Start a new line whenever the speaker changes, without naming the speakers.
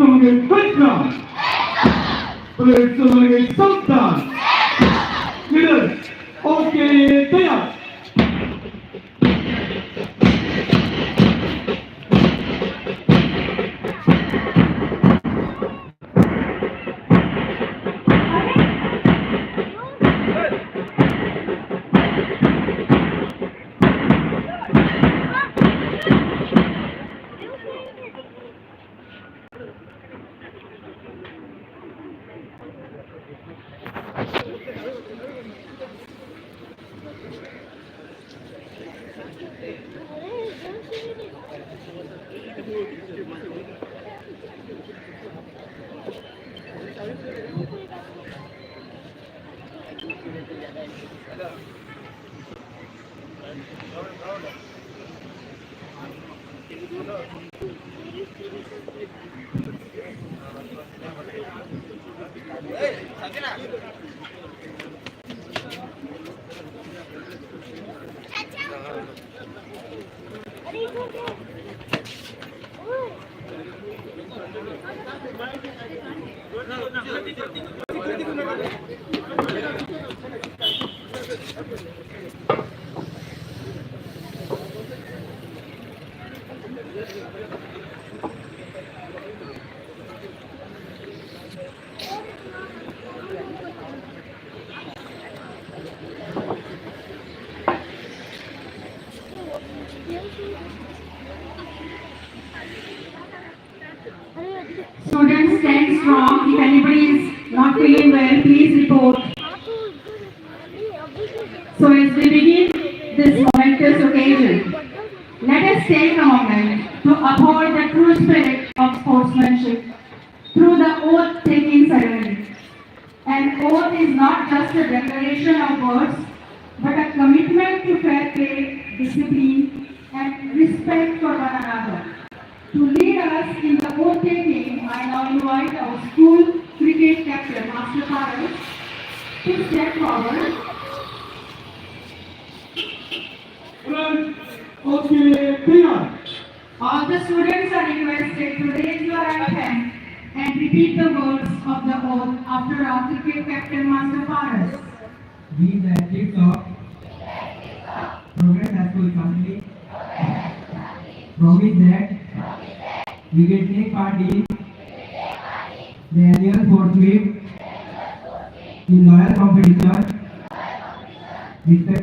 sebagai Fitnah, parade sebagai Sultan. Leaders, oke, tayar.
Students, stand strong. If anybody is not feeling well, please report. So as we begin this momentous occasion, let us take a moment to uphold the true spirit of sportsmanship through the oath-taking ceremony. An oath is not just a declaration of words, but a commitment to fair play, discipline, and respect for one another. To lead us in the oath-taking, I now invite our school cricket captain, Master Paras, to step forward.
Parade, oke, tayar.
All the students are requested to raise your right hand and repeat the words of the oath after our cricket captain, Master Paras.
We the athletes of Progress High School Assembly promise that we will take part in the annual sports meet in loyal competition, respect